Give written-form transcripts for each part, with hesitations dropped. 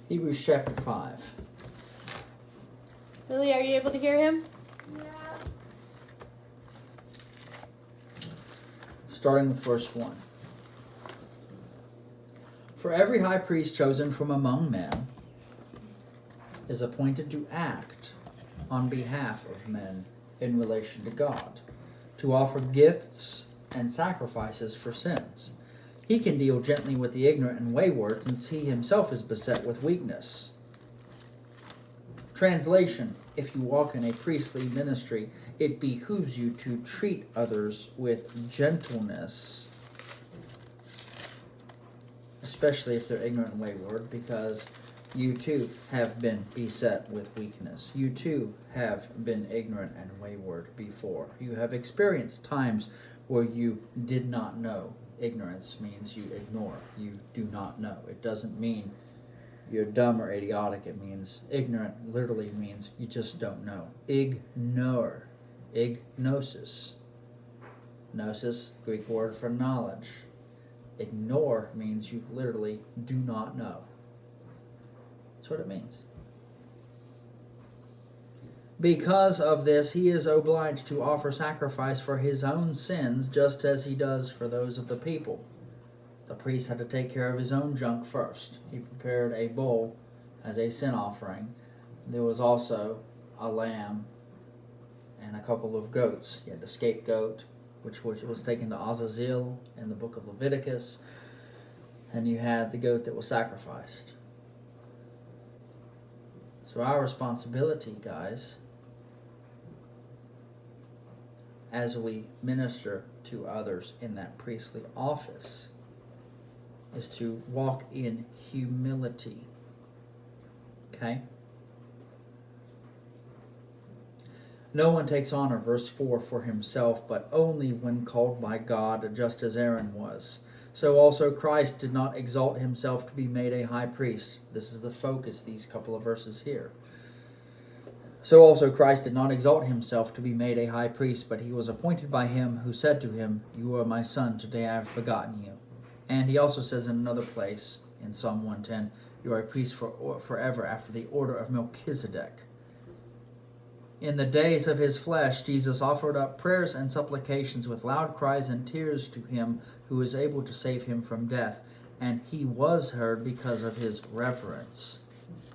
Hebrews chapter 5. Lily, are you able to hear him? Starting with verse 1. For every high priest chosen from among men is appointed to act on behalf of men in relation to God, to offer gifts and sacrifices for sins. He can deal gently with the ignorant and wayward, since he himself is beset with weakness. Translation: if you walk in a priestly ministry, it behooves you to treat others with gentleness, especially if they're ignorant and wayward, because you too have been beset with weakness. You too have been ignorant and wayward before. You have experienced times where you did not know. Ignorance means you ignore. You do not know. It doesn't mean you're dumb or idiotic. It means ignorant literally means you just don't know. Ignore. Ignosis. Gnosis, Greek word for knowledge. Ignore means you literally do not know. That's what it means. Because of this, he is obliged to offer sacrifice for his own sins, just as he does for those of the people. The priest had to take care of his own junk first. He prepared a bull as a sin offering. There was also a lamb and a couple of goats. He had the scapegoat, which was taken to Azazel in the book of Leviticus, and you had the goat that was sacrificed. So our responsibility, guys, as we minister to others in that priestly office, is to walk in humility. Okay? No one takes honor, verse 4, for himself, but only when called by God, just as Aaron was. So also Christ did not exalt himself to be made a high priest. This is the focus, these couple of verses here. So also Christ did not exalt himself to be made a high priest, but he was appointed by him who said to him, "You are my son, today I have begotten you." And he also says in another place, in Psalm 110, "You are a priest forever after the order of Melchizedek." In the days of his flesh, Jesus offered up prayers and supplications with loud cries and tears to him who is able to save him from death, and he was heard because of his reverence.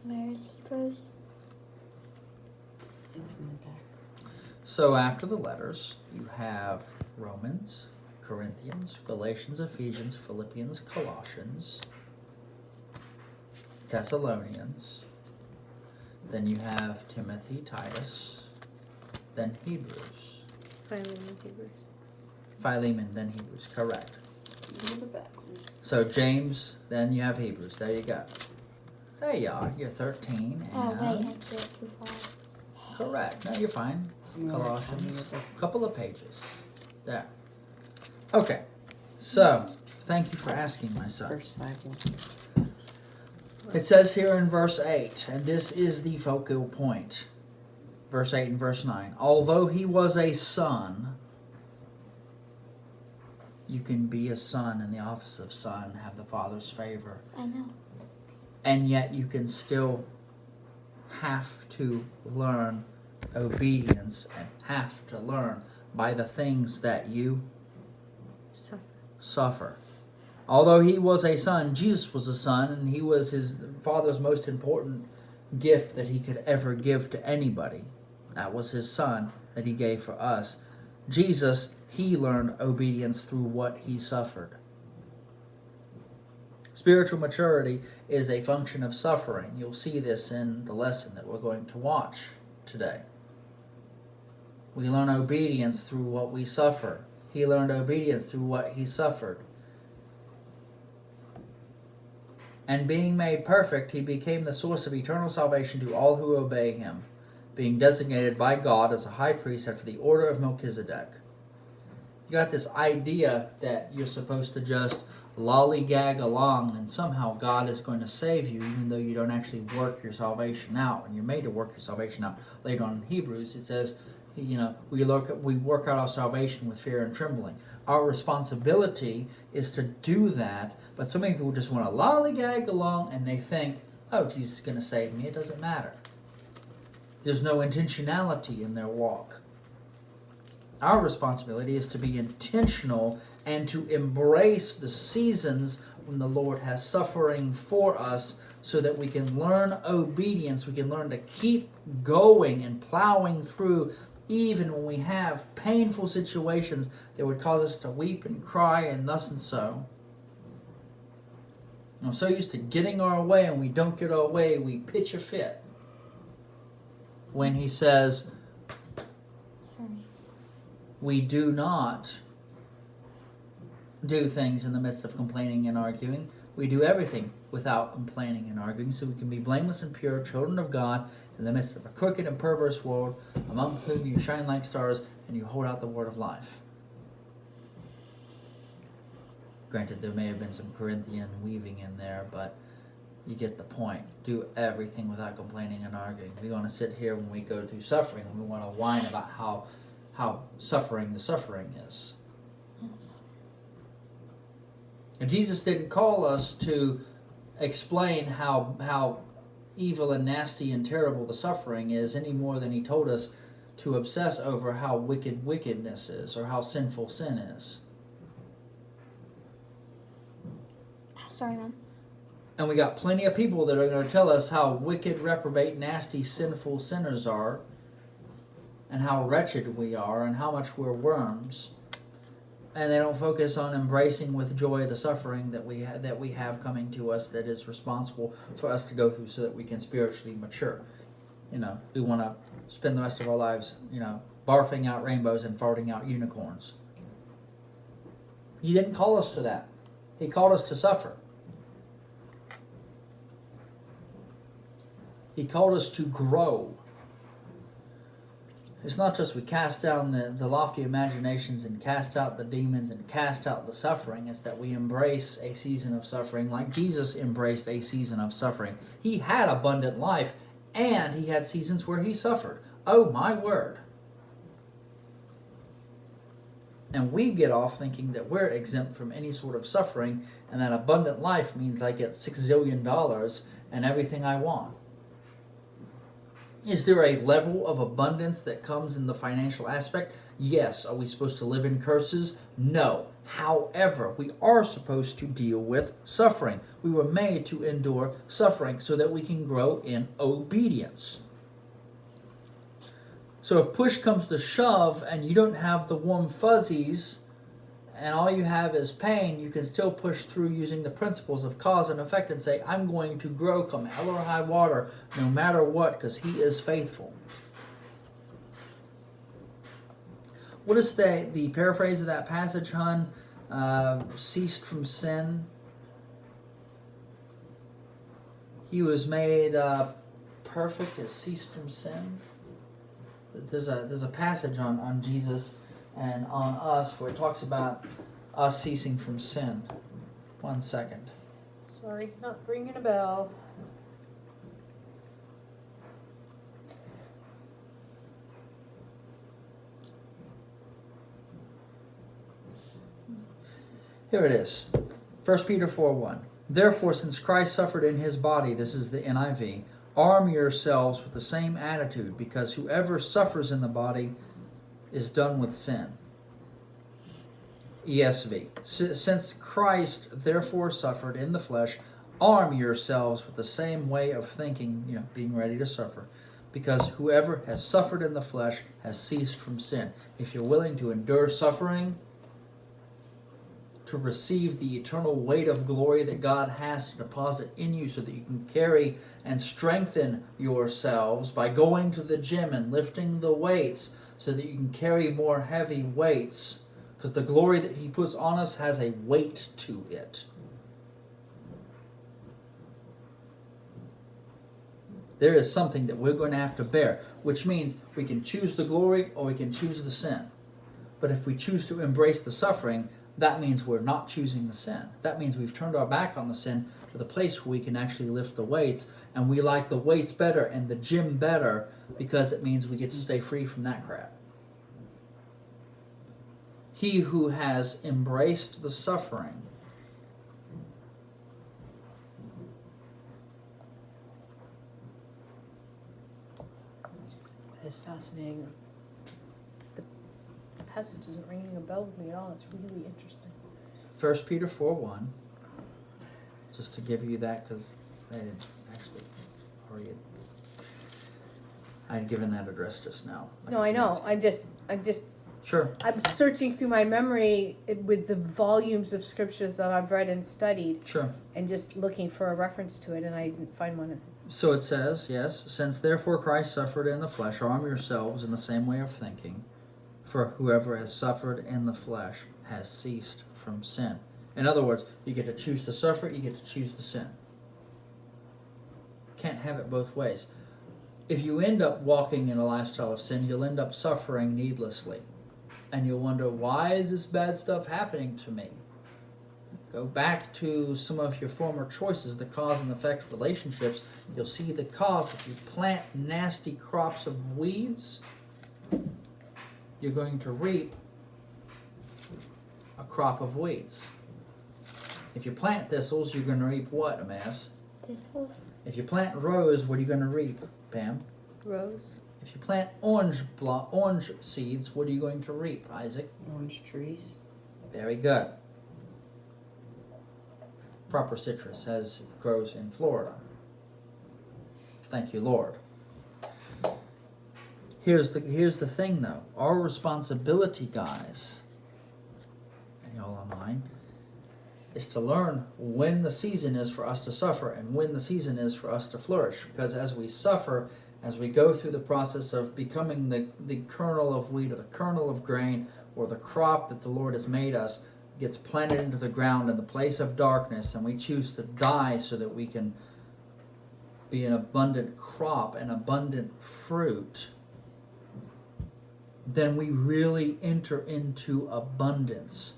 Where is Hebrews? It's in the back. So after the letters, you have Romans, Corinthians, Galatians, Ephesians, Philippians, Colossians, Thessalonians. Then you have Timothy, Titus, then Hebrews. Philemon, then Hebrews, correct. In the back one. So James, then you have Hebrews. There you go. There you are. You're 13. Oh, And wait, I did it too far. correct. No, you're fine. Some more Colossians. time with it. Couple of pages. There. Okay. So, thank you for asking, my son. Verse 5 one. It says here in verse 8, and this is the focal point. Verse 8 and verse 9. Although he was a son, you can be a son in the office of son, have the Father's favor. I know. And yet you can still have to learn obedience and have to learn by the things that you suffer. Although he was a son, Jesus was a son, and he was his Father's most important gift that he could ever give to anybody. That was his son that he gave for us. Jesus, he learned obedience through what he suffered. Spiritual maturity is a function of suffering. You'll see this in the lesson that we're going to watch today. We learn obedience through what we suffer. He learned obedience through what he suffered. And being made perfect, he became the source of eternal salvation to all who obey him, being designated by God as a high priest after the order of Melchizedek. You got this idea that you're supposed to just lollygag along and somehow God is going to save you even though you don't actually work your salvation out. And you're made to work your salvation out. Later on in Hebrews it says, we work out our salvation with fear and trembling. Our responsibility is to do that, but so many people just want to lollygag along and they think, oh, Jesus is going to save me. It doesn't matter. There's no intentionality in their walk. Our responsibility is to be intentional and to embrace the seasons when the Lord has suffering for us so that we can learn obedience. We can learn to keep going and plowing through even when we have painful situations that would cause us to weep and cry and thus and so. I'm so used to getting our way, and we don't get our way, we pitch a fit. When he says, Sorry. we do not do things in the midst of complaining and arguing. We do everything without complaining and arguing, so we can be blameless and pure, children of God, in the midst of a crooked and perverse world, among whom you shine like stars, and you hold out the word of life. Granted, there may have been some Corinthian weaving in there, but you get the point. Do everything without complaining and arguing. We want to sit here when we go through suffering, and we want to whine about how suffering the suffering is. Yes. And Jesus didn't call us to explain how evil and nasty and terrible the suffering is any more than he told us to obsess over how wicked wickedness is or how sinful sin is. Sorry, Mom. And we got plenty of people that are going to tell us how wicked, reprobate, nasty, sinful sinners are, and how wretched we are, and how much we're worms. And they don't focus on embracing with joy the suffering that we have coming to us that is responsible for us to go through so that we can spiritually mature. We want to spend the rest of our lives, barfing out rainbows and farting out unicorns. He didn't call us to that. He called us to suffer. He called us to grow. It's not just we cast down the lofty imaginations and cast out the demons and cast out the suffering. It's that we embrace a season of suffering like Jesus embraced a season of suffering. He had abundant life, and he had seasons where he suffered. Oh my word. And we get off thinking that we're exempt from any sort of suffering, and that abundant life means I get $6 zillion and everything I want. Is there a level of abundance that comes in the financial aspect? Yes. Are we supposed to live in curses? No. However, we are supposed to deal with suffering. We were made to endure suffering so that we can grow in obedience. So if push comes to shove and you don't have the warm fuzzies and all you have is pain, you can still push through using the principles of cause and effect and say, I'm going to grow come hell or high water no matter what, because he is faithful. What is the paraphrase of that passage, hon? Ceased from sin. He was made perfect as ceased from sin. There's a passage on Jesus and on us where it talks about us ceasing from sin. 1 second. Sorry, not ringing a bell. Here it is. 1 Peter 4:1. Therefore, since Christ suffered in his body, this is the NIV, arm yourselves with the same attitude, because whoever suffers in the body is done with sin. ESV. Since Christ therefore suffered in the flesh, arm yourselves with the same way of thinking, being ready to suffer. Because whoever has suffered in the flesh has ceased from sin. If you're willing to endure suffering, to receive the eternal weight of glory that God has to deposit in you so that you can carry and strengthen yourselves by going to the gym and lifting the weights so that you can carry more heavy weights, because the glory that he puts on us has a weight to it. There is something that we're going to have to bear, which means we can choose the glory or we can choose the sin. But if we choose to embrace the suffering, that means we're not choosing the sin. That means we've turned our back on the sin to the place where we can actually lift the weights, and we like the weights better and the gym better because it means we get to stay free from that crap. He who has embraced the suffering It's fascinating. The passage isn't ringing a bell with me at all. It's really interesting. 1 Peter 4:1. Just to give you that, because I didn't actually already. I had given that address just now. like No, a I few know. minutes ago. I'm just, Sure. I'm searching through my memory with the volumes of scriptures that I've read and studied, Sure. and just looking for a reference to it, and I didn't find one. So it says, yes, since therefore Christ suffered in the flesh, arm yourselves in the same way of thinking, for whoever has suffered in the flesh has ceased from sin. In other words, you get to choose to suffer, you get to choose to sin. Can't have it both ways. If you end up walking in a lifestyle of sin, you'll end up suffering needlessly. And you'll wonder, why is this bad stuff happening to me? Go back to some of your former choices, the cause and effect relationships. You'll see the cause. If you plant nasty crops of weeds, you're going to reap a crop of weeds. If you plant thistles, you're going to reap what, Amass? Thistles. If you plant rose, what are you going to reap, Pam? Rose. If you plant orange seeds, what are you going to reap, Isaac? Orange trees. Very good. Proper citrus as it grows in Florida. Thank you, Lord. Here's the thing, though. Our responsibility, guys, and y'all online, is to learn when the season is for us to suffer and when the season is for us to flourish. Because as we suffer, as we go through the process of becoming the kernel of wheat or the kernel of grain or the crop that the Lord has made us, gets planted into the ground in the place of darkness, and we choose to die so that we can be an abundant crop and abundant fruit, then we really enter into abundance.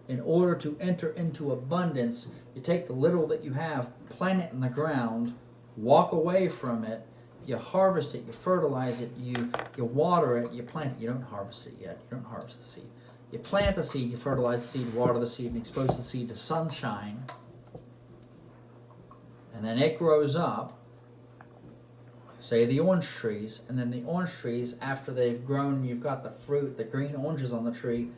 In order to enter into abundance, you take the little that you have, plant it in the ground, walk away from it, you harvest it, you fertilize it, you water it, you plant it. You don't harvest it yet. You don't harvest the seed. You plant the seed, you fertilize the seed, water the seed, and expose the seed to sunshine. And then it grows up, say the orange trees, and then the orange trees, after they've grown, you've got the fruit, the green oranges on the tree,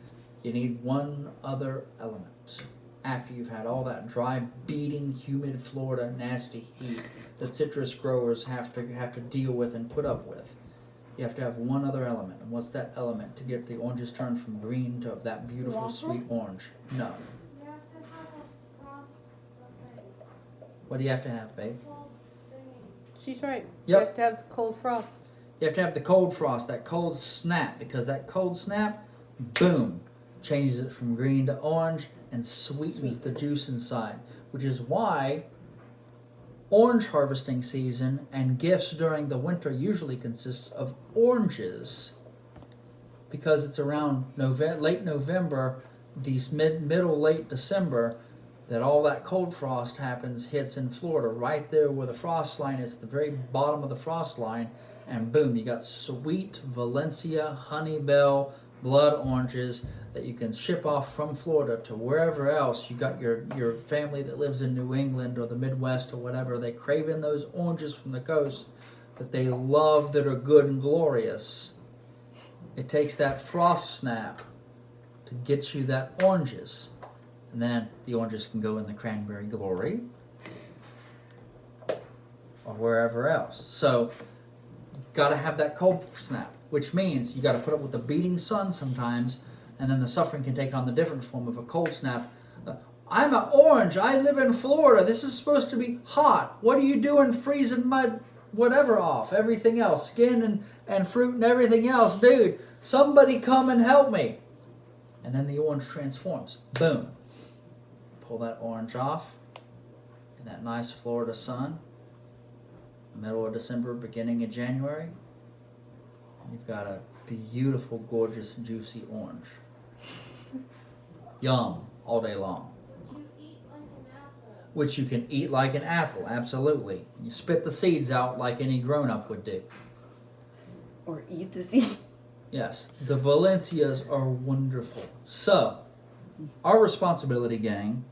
you need one other element. After you've had all that dry, beating, humid Florida nasty heat that citrus growers have to deal with and put up with, you have to have one other element. And what's that element to get the oranges turned from green to that beautiful Water? sweet orange? No. You have to have a frost something. What do you have to have, babe? Cold thingy. She's right. Yep. You have to have the cold frost. You have to have the cold frost, that cold snap, because that cold snap, boom, changes it from green to orange and sweetens the juice inside, which is why orange harvesting season and gifts during the winter usually consists of oranges, because it's around late November, middle late December, that all that cold frost hits in Florida, right there where the frost line is, the very bottom of the frost line, and boom, you got sweet Valencia, Honeybell, blood oranges that you can ship off from Florida to wherever else. You got your family that lives in New England or the Midwest or whatever. They crave in those oranges from the coast that they love, that are good and glorious. It takes that frost snap to get you that oranges. And then the oranges can go in the cranberry glory or wherever else. So, got to have that cold snap, which means you got to put up with the beating sun sometimes, and then the suffering can take on the different form of a cold snap. I'm an orange. I live in Florida. This is supposed to be hot. What are you doing freezing my whatever off? Everything else, skin and fruit and everything else. Dude, somebody come and help me. And then the orange transforms. Boom. Pull that orange off in that nice Florida sun. Middle of December, beginning of January. You've got a beautiful, gorgeous, juicy orange. Yum, all day long. You eat like an apple. Which you can eat like an apple, absolutely. You spit the seeds out like any grown-up would do. Or eat the seed. Yes, the Valencias are wonderful. So, our responsibility, gang,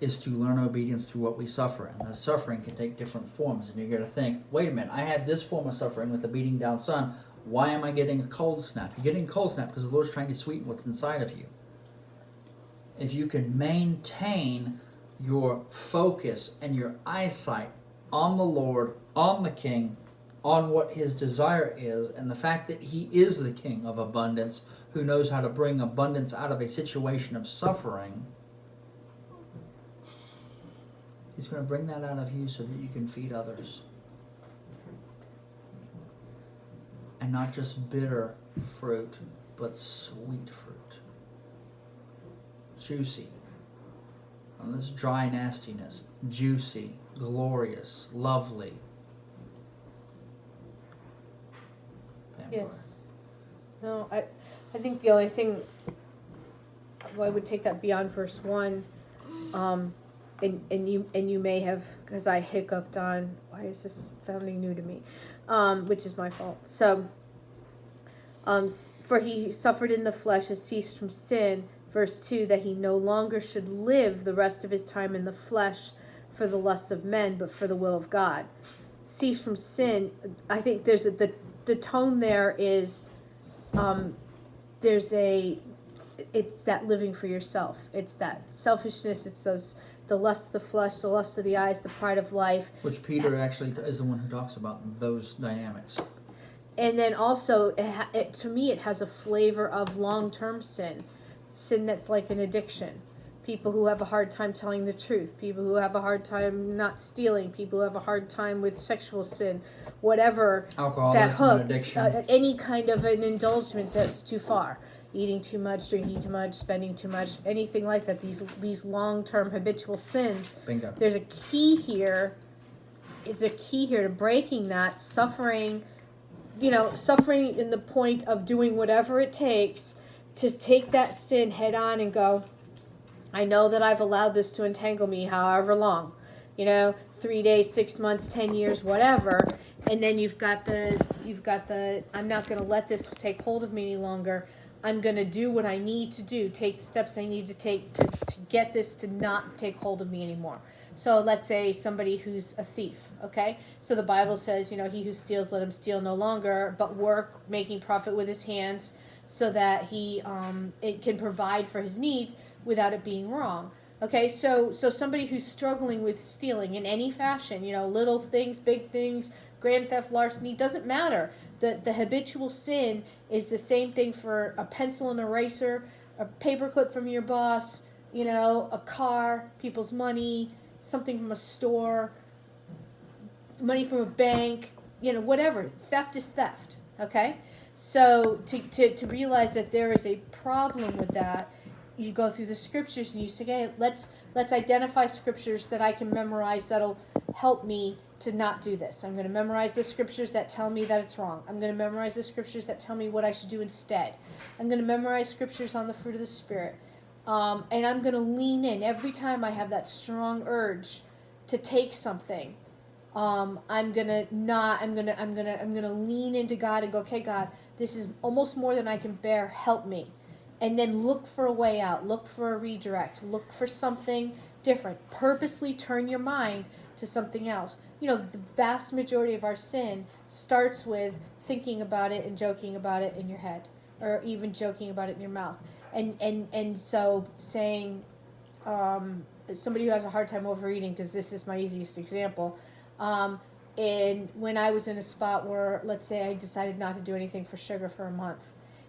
is to learn obedience through what we suffer. And the suffering can take different forms. And you're going to think, wait a minute, I had this form of suffering with the beating down sun. Why am I getting a cold snap? You're getting a cold snap because the Lord's trying to sweeten what's inside of you. If you can maintain your focus and your eyesight on the Lord, on the King, on what his desire is, and the fact that he is the King of abundance, who knows how to bring abundance out of a situation of suffering, he's going to bring that out of you so that you can feed others. And not just bitter fruit, but sweet fruit. Juicy. And this dry nastiness. Juicy, glorious, lovely. Pamela. Yes. No, I think the only thing, well, I would take that beyond verse 1, and you may have, because I hiccuped on, why is this sounding new to me, which is my fault. So, for he suffered in the flesh, has ceased from sin, verse 2, that he no longer should live the rest of his time in the flesh for the lusts of men, but for the will of God. Cease from sin, I think there's the tone there is, it's that living for yourself. It's that selfishness. It's the lust of the flesh, the lust of the eyes, the pride of life. Which Peter actually is the one who talks about those dynamics. And then also, to me, it has a flavor of long-term sin. Sin that's like an addiction. People who have a hard time telling the truth. People who have a hard time not stealing. People who have a hard time with sexual sin. Whatever. Alcoholism, that hook. addiction. Any kind of an indulgence that's too far. Eating too much, drinking too much, spending too much. Anything like that. These long-term habitual sins. Bingo. There's a key here. Is a key here to breaking that. Suffering in the point of doing whatever it takes to take that sin head on and go, I know that I've allowed this to entangle me however long, 3 days, 6 months, 10 years, whatever. And then you've got the, I'm not going to let this take hold of me any longer. I'm going to do what I need to do, take the steps I need to take to get this to not take hold of me anymore. So let's say somebody who's a thief, okay? So the Bible says, he who steals, let him steal no longer, but work, making profit with his hands, so that he it can provide for his needs without it being wrong. Okay, so somebody who's struggling with stealing in any fashion, little things, big things, grand theft, larceny, doesn't matter. The habitual sin is the same thing for a pencil and eraser, a paperclip from your boss, a car, people's money, something from a store, money from a bank, whatever. Theft is theft, okay? So to realize that there is a problem with that, you go through the scriptures and you say, hey, let's identify scriptures that I can memorize that'll help me to not do this. I'm going to memorize the scriptures that tell me that it's wrong. I'm going to memorize the scriptures that tell me what I should do instead. I'm going to memorize scriptures on the fruit of the Spirit. And I'm going to lean in every time I have that strong urge to take something. I'm going to lean into God and go, okay, God, this is almost more than I can bear. Help me. And then look for a way out. Look for a redirect. Look for something different. Purposely turn your mind to something else. The vast majority of our sin starts with thinking about it and joking about it in your head, or even joking about it in your mouth. And so saying, somebody who has a hard time overeating, because this is my easiest example, and when I was in a spot where, let's say, I decided not to do anything for sugar for a month,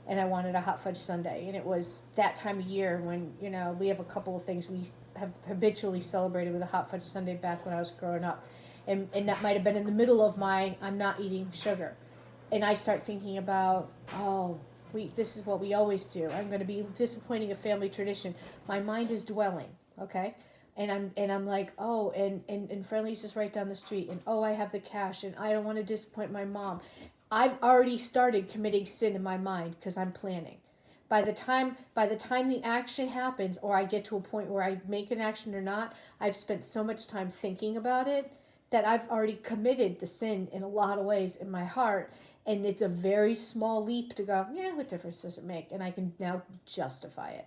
and I wanted a hot fudge sundae, and it was that time of year when, we have a couple of things we have habitually celebrated with a hot fudge sundae back when I was growing up, and that might have been in the middle of my, I'm not eating sugar, and I start thinking about, this is what we always do. I'm going to be disappointing a family tradition. My mind is dwelling, okay? And I'm like, and Friendly's just right down the street, and I have the cash, and I don't want to disappoint my mom. I've already started committing sin in my mind because I'm planning. By the time the action happens, or I get to a point where I make an action or not, I've spent so much time thinking about it that I've already committed the sin in a lot of ways in my heart. And it's a very small leap to go, what difference does it make? And I can now justify it.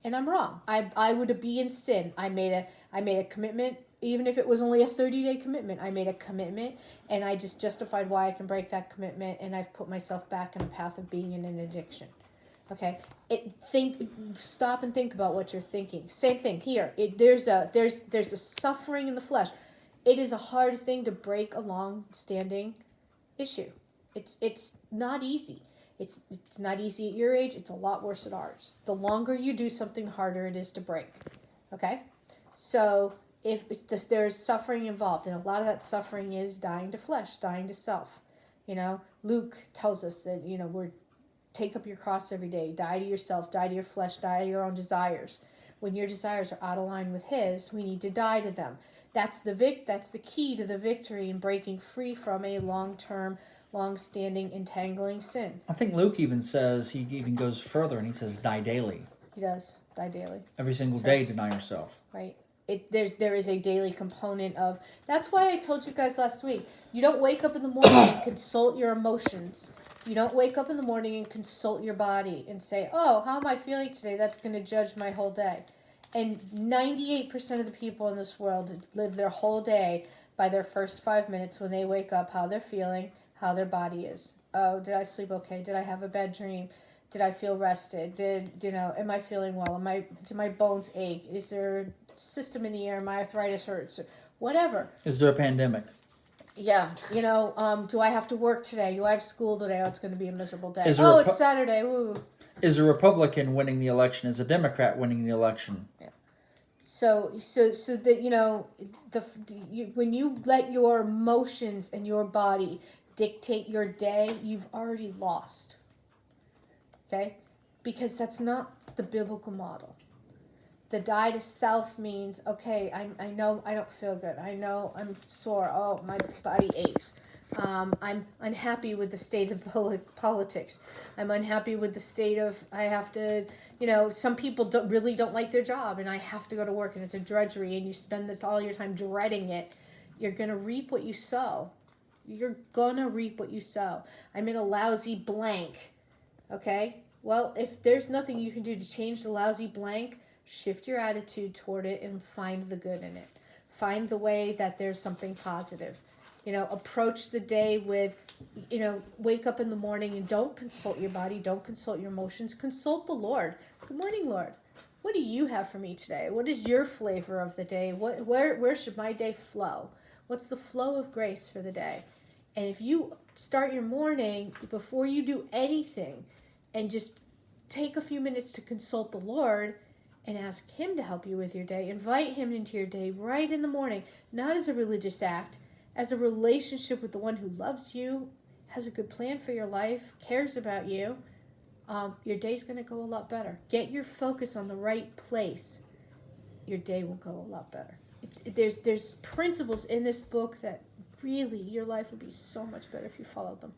and I'm wrong. I would be in sin. I made a commitment, even if it was only a 30-day commitment. I made a commitment, and I just justified why I can break that commitment, and I've put myself back in a path of being in an addiction. Okay, stop and think about what you're thinking. Same thing here. There's a suffering in the flesh. It is a hard thing to break a long-standing issue. It's not easy. It's not easy at your age. It's a lot worse at ours. The longer you do something, the harder it is to break. Okay, so if there's suffering involved, and a lot of that suffering is dying to flesh, dying to self. Luke tells us that we're take up your cross every day, die to yourself, die to your flesh, die to your own desires. When your desires are out of line with His, we need to die to them. That's the key to the victory in breaking free from a long-term, long-standing, entangling sin. I think Luke even says, he even goes further and he says, die daily. He does die daily. Every single That's day, right. deny yourself. Right. There is a daily component of. That's why I told you guys last week. You don't wake up in the morning and consult your emotions. You don't wake up in the morning and consult your body and say, "Oh, how am I feeling today?" That's going to judge my whole day. And 98% of the people in this world live their whole day by their first 5 minutes when they wake up, how they're feeling, how their body is. Oh, did I sleep okay? Did I have a bad dream? Did I feel rested? Am I feeling well? Do my bones ache? Is there system in the air? My arthritis hurts? Whatever. Is there a pandemic? Yeah. Do I have to work today? Do I have school today? Oh, it's going to be a miserable day. Is there It's Saturday. Woo. Is a Republican winning the election? Is a Democrat winning the election? So that when you let your emotions and your body dictate your day, you've already lost. Okay, because that's not the biblical model. The die to self means, okay, I know I don't feel good. I know I'm sore. Oh, my body aches. I'm unhappy with the state of politics. I'm unhappy with the state of, I have to, some people really don't like their job and I have to go to work and it's a drudgery and you spend all your time dreading it. You're going to reap what you sow. You're going to reap what you sow. I'm in a lousy blank. Okay? Well, if there's nothing you can do to change the lousy blank, shift your attitude toward it and find the good in it. Find the way that there's something positive. Approach the day with, wake up in the morning and don't consult your body, don't consult your emotions, consult the Lord. Good morning, Lord. What do you have for me today? What is your flavor of the day? Where should my day flow? What's the flow of grace for the day? And if you start your morning before you do anything and just take a few minutes to consult the Lord and ask Him to help you with your day, invite Him into your day right in the morning, not as a religious act, as a relationship with the one who loves you, has a good plan for your life, cares about you, your day's going to go a lot better. Get your focus on the right place. Your day will go a lot better. There's principles in this book that really your life would be so much better if you followed them.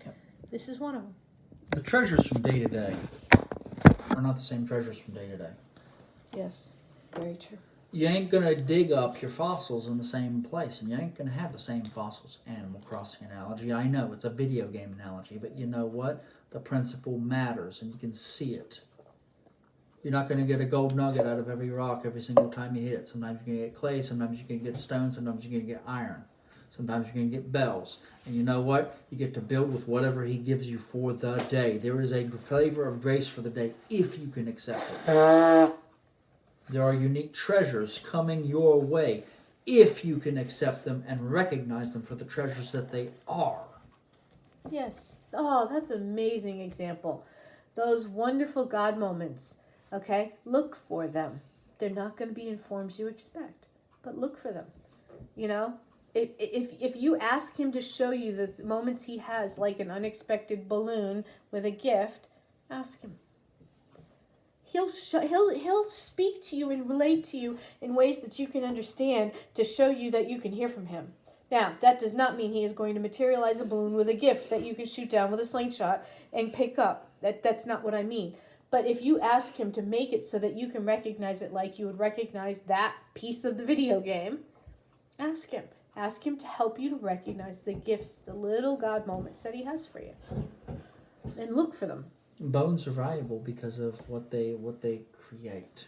Yep. This is one of them. The treasures from day to day are not the same treasures from day to day. Yes, very true. You ain't gonna dig up your fossils in the same place, and you ain't gonna have the same fossils. Animal Crossing analogy. I know it's a video game analogy, but you know what? The principle matters, and you can see it. You're not gonna get a gold nugget out of every rock every single time you hit it. Sometimes you're gonna get clay, sometimes you're gonna get stone, sometimes you're gonna get iron, sometimes you're gonna get bells. And you know what? You get to build with whatever He gives you for the day. There is a flavor of grace for the day if you can accept it. There are unique treasures coming your way if you can accept them and recognize them for the treasures that they are. Yes. Oh, that's an amazing example. Those wonderful God moments. Okay? Look for them. They're not going to be in forms you expect, but look for them. If you ask Him to show you the moments He has, like an unexpected balloon with a gift, ask Him. He'll speak to you and relate to you in ways that you can understand to show you that you can hear from Him. Now, that does not mean He is going to materialize a balloon with a gift that you can shoot down with a slingshot and pick up. That's not what I mean. But if you ask Him to make it so that you can recognize it like you would recognize that piece of the video game, ask Him. Ask Him to help you to recognize the gifts, the little God moments that He has for you. And look for them. Bones are valuable because of what they create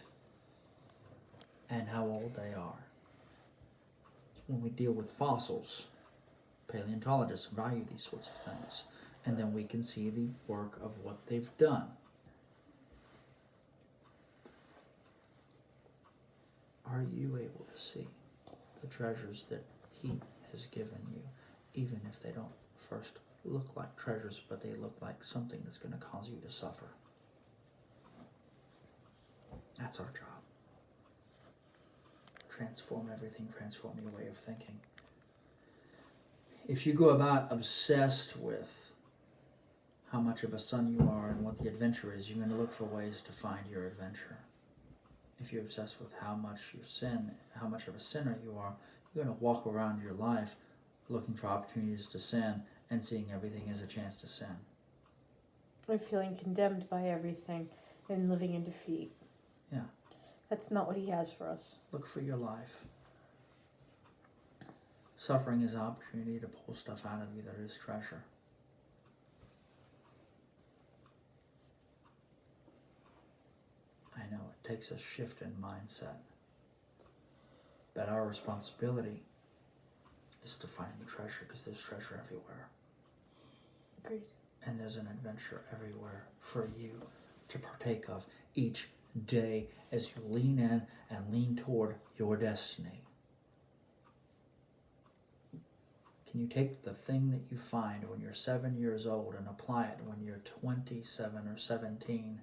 and how old they are. When we deal with fossils, paleontologists value these sorts of things, and then we can see the work of what they've done. Are you able to see the treasures that He has given you, even if they don't first look like treasures, but they look like something that's going to cause you to suffer? That's our job. Transform everything, transform your way of thinking. If you go about obsessed with how much of a son you are and what the adventure is, you're going to look for ways to find your adventure. If you're obsessed with how much you sin, how much of a sinner you are, you're going to walk around your life looking for opportunities to sin and seeing everything as a chance to sin. And feeling condemned by everything and living in defeat. Yeah. That's not what He has for us. Look for your life. Suffering is an opportunity to pull stuff out of you that is treasure. I know it takes a shift in mindset, but our responsibility is to find the treasure, because there's treasure everywhere. Agreed. And there's an adventure everywhere for you to partake of each day as you lean in and lean toward your destiny. Can you take the thing that you find when you're 7 years old and apply it when you're 27 or 17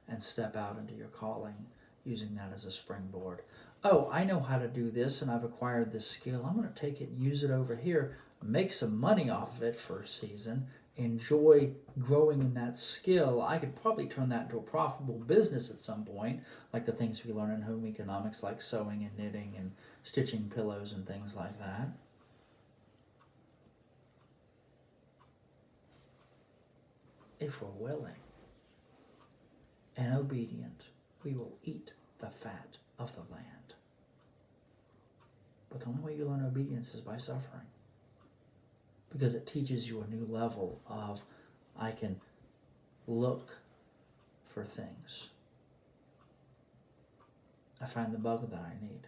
and step out into your calling using that as a springboard? Oh, I know how to do this and I've acquired this skill. I'm going to take it and use it over here, make some money off of it for a season, enjoy growing in that skill. I could probably turn that into a profitable business at some point, like the things we learn in home economics, like sewing and knitting and stitching pillows and things like that. If we're willing and obedient, we will eat the fat of the land. But the only way you learn obedience is by suffering. Because it teaches you a new level of, I can look for things. I find the bug that I need.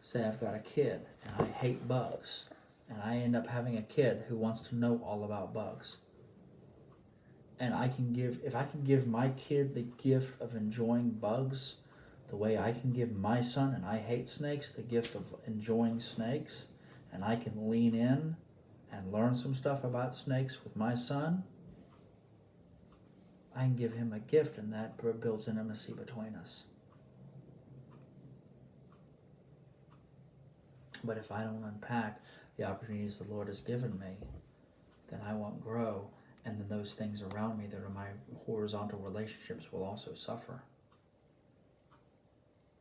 Say I've got a kid and I hate bugs, and I end up having a kid who wants to know all about bugs. And if I can give my kid the gift of enjoying bugs the way I can give my son, and I hate snakes, the gift of enjoying snakes, and I can lean in and learn some stuff about snakes with my son, I can give him a gift, and that builds intimacy between us. But if I don't unpack the opportunities the Lord has given me, then I won't grow, and then those things around me that are my horizontal relationships will also suffer.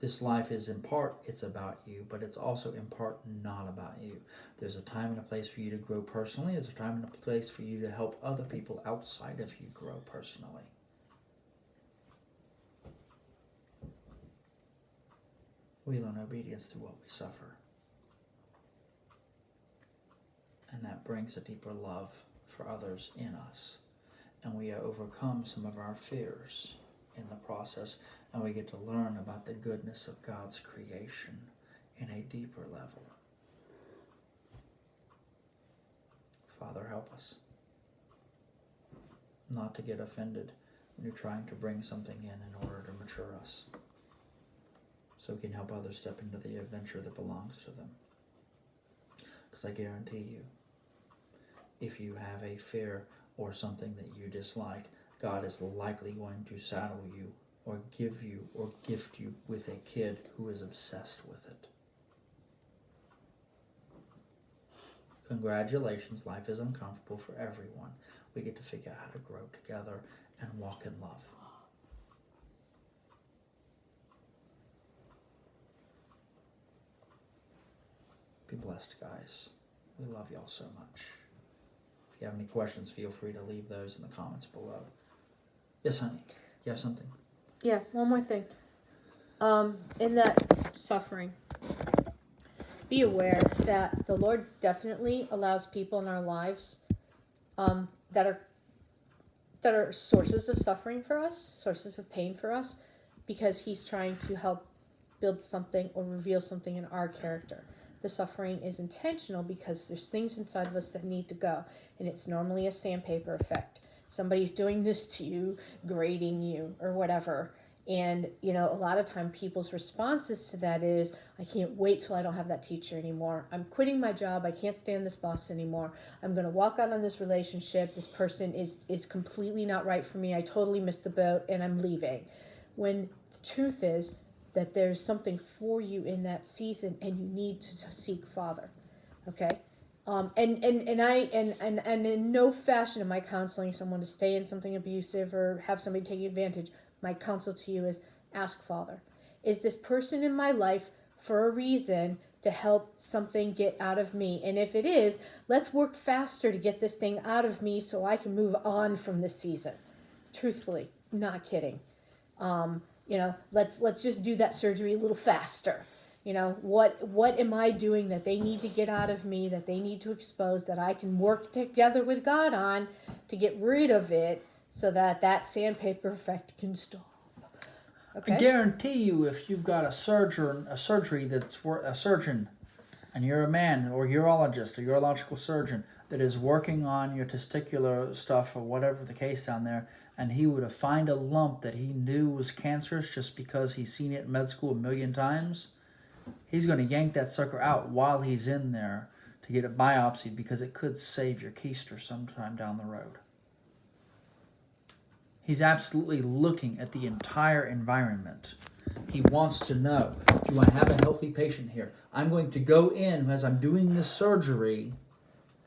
This life is in part, it's about you, but it's also in part not about you. There's a time and a place for you to grow personally. There's a time and a place for you to help other people outside of you grow personally. We learn obedience through what we suffer. And that brings a deeper love for others in us. And we overcome some of our fears in the process, and we get to learn about the goodness of God's creation in a deeper level. Father, help us not to get offended when you're trying to bring something in order to mature us, so we can help others step into the adventure that belongs to them. Because I guarantee you, if you have a fear or something that you dislike, God is likely going to saddle you or give you or gift you with a kid who is obsessed with it. Congratulations, life is uncomfortable for everyone. We get to figure out how to grow together and walk in love. Be blessed, guys. We love y'all so much. If you have any questions, feel free to leave those in the comments below. Yes, honey. You have something? Yeah, one more thing. In that suffering, be aware that the Lord definitely allows people in our lives that are that are sources of suffering for us, sources of pain for us, because he's trying to help build something or reveal something in our character. The suffering is intentional because there's things inside of us that need to go, and it's normally a sandpaper effect. Somebody's doing this to you, grading you, or whatever. And, you know, a lot of time people's responses to that is, I can't wait till I don't have that teacher anymore. I'm quitting my job. I can't stand this boss anymore. I'm going to walk out on this relationship. This person is completely not right for me. I totally missed the boat and I'm leaving. When the truth is that there's something for you in that season and you need to seek Father. Okay? And in no fashion am I counseling someone to stay in something abusive or have somebody taking advantage. My counsel to you is ask Father. Is this person in my life for a reason to help something get out of me? And if it is, let's work faster to get this thing out of me so I can move on from this season. Truthfully, not kidding. You know, let's just do that surgery a little faster. You know, what am I doing that they need to get out of me, that they need to expose, that I can work together with God on to get rid of it so that that sandpaper effect can stop. Okay? I guarantee you, if you've got a surgeon, a surgeon, and you're a man or urologist or urological surgeon that is working on your testicular stuff or whatever the case down there, and he were to find a lump that he knew was cancerous just because he's seen it in med school a million times, he's going to yank that sucker out while he's in there to get it biopsied because it could save your keister sometime down the road. He's absolutely looking at the entire environment. He wants to know, do I have a healthy patient here? I'm going to go in as I'm doing this surgery.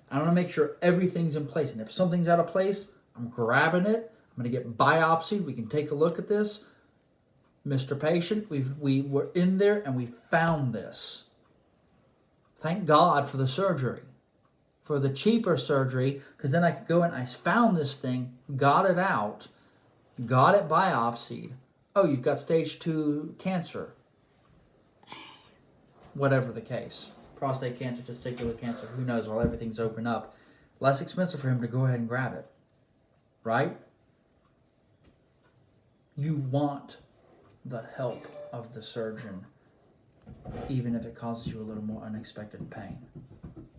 I want to make sure everything's in place. And if something's out of place, I'm grabbing it. I'm going to get biopsied. We can take a look at this. Mr. Patient, we were in there and we found this. Thank God for the surgery. For the cheaper surgery, because then I could go in, I found this thing, got it out, got it biopsied. Oh, you've got stage 2 cancer. Whatever the case. Prostate cancer, testicular cancer, who knows, while everything's open up. Less expensive for him to go ahead and grab it. Right? You want the help of the surgeon, even if it causes you a little more unexpected pain,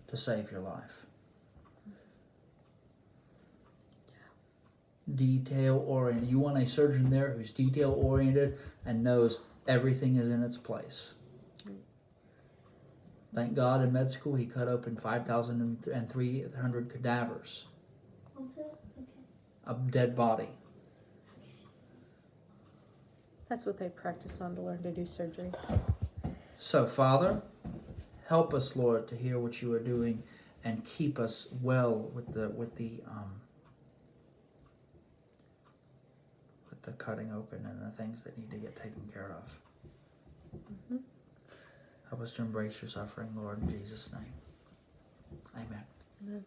to save your life. Detail oriented. You want a surgeon there who's detail oriented and knows everything is in its place. Thank God in med school he cut open 5,300 cadavers. What's it? Okay. A dead body. That's what they practice on to learn to do surgery. So, Father, help us, Lord, to hear what you are doing and keep us well with the cutting open and the things that need to get taken care of. Mm-hmm. Help us to embrace your suffering, Lord, in Jesus' name. Amen. Amen.